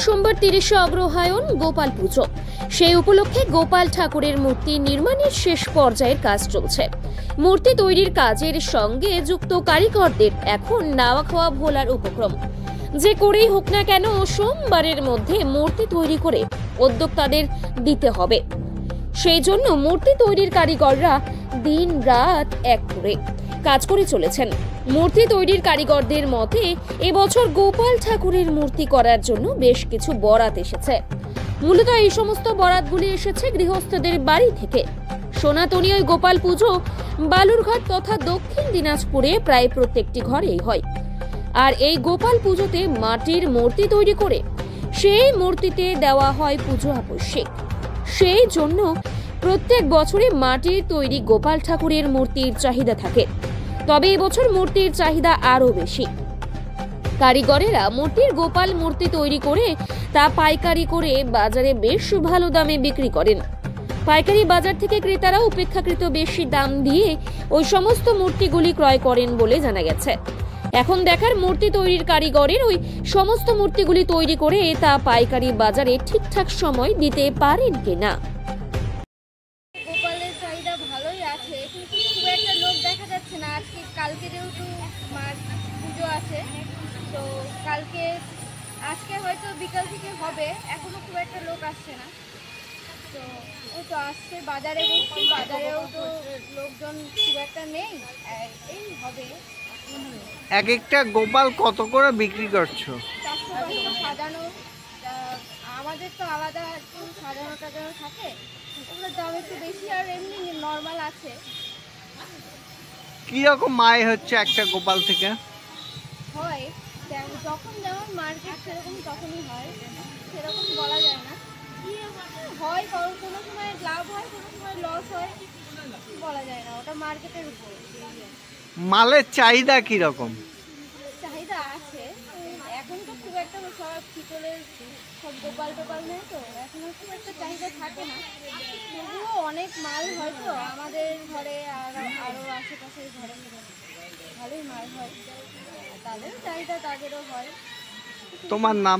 সোমবার 30শে অগ্রহায়ণ গোপাল পুজো। সেই উপলক্ষে গোপাল ঠাকুরের মূর্তি নির্মাণের শেষ পর্যায়ের কাজ চলছে। মূর্তি তৈরির কাজের সঙ্গে যুক্ত কারিগরদের এখন নাওয়া খাওয়া ভোলার উপক্রম। যে করেই হোক না কেন সোমবারের মধ্যে মূর্তি তৈরি করে উদ্যোক্তাদের দিতে হবে। সেই জন্য মূর্তি তৈরির কারিগররা দিন রাত এক করে কাজ করে চলেছেন। মূর্তি তৈরির কারিগরদের মতে এবছর গোপাল ঠাকুরের মূর্তি করার জন্য বেশ কিছু বরাত এসেছে। মূলত এই সমস্ত বরাতগুলি এসেছে গৃহস্থদের বাড়ি থেকে। সনাতনী গোপাল পুজো বালুরঘাট তথা দক্ষিণ দিনাজপুরে প্রায় প্রত্যেকটি ঘরেই হয়। আর এই গোপাল পুজোতে মাটির মূর্তি তৈরি করে সেই মূর্তিতে দেওয়া হয় পুজো আবশ্যিক। সেই জন্য প্রত্যেক বছরে মাটির তৈরি গোপাল ঠাকুরের মূর্তির চাহিদা থাকে। তবে এবছর মূর্তির চাহিদা আরো বেশি। কারিগরেরা মূর্তির গোপাল মূর্তি তৈরি করে তা পাইকারি করে বাজারে বেশ ভালো দামে বিক্রি করেন। পাইকারি বাজার থেকে ক্রেতারা অপেক্ষাকৃত বেশি দাম দিয়ে ওই সমস্ত মূর্তিগুলি ক্রয় করেন বলে জানা গেছে। এখন দেখার মূর্তি তৈরির কারিগরের ওই সমস্ত মূর্তিগুলি তৈরি করে তা পাইকারি বাজারে ঠিকঠাক সময় দিতে পারেন কিনা। গোপালের চাহিদা ভালোই আছে, কিন্তু খুব একটা লোক দেখা যাচ্ছে না। কালকে যেহেতু মার পুজো আছে, তো আজকে হয়তো বিকাল থেকে হবে, এখনো খুব একটা লোক আসছে না। তো ও তো আসছে, বাজারে বসছি, বাজারেও তো লোকজন খুব একটা নেই, এই হবে। এক একটা গোপাল কত করে বিক্রি করছো? 400 সাজানো, আমাদের তো আলাদা একটু সাজানো টাজানো থাকে, ওগুলোর দাম একটু বেশি, আর এমনি নর্মাল আছে। কিরকম আয় হচ্ছে একটা গোপাল থেকে? হয় যখন যেমন মার্কেট সেরকম তখনই হয়, সেরকম বলা যায় না। হয় কোনো সময় লাভ হয়, কোনো সময় লস হয়, বলা যায় না, ওটা মার্কেটের উপর। মালের চাহিদা কিরকম? চাহিদা আছে, এখন তো খুব একটা সব পিতলের সব গোপাল টোপাল নেই, তো এখন খুব একটা চাহিদা থাকে না। তবুও অনেক মাল হয়তো আমাদের ঘরে আর আরও আশেপাশের ঘরে ভালোই মাল হয়, তাদেরও চাহিদা তাদেরও হয়। তোমার নাম?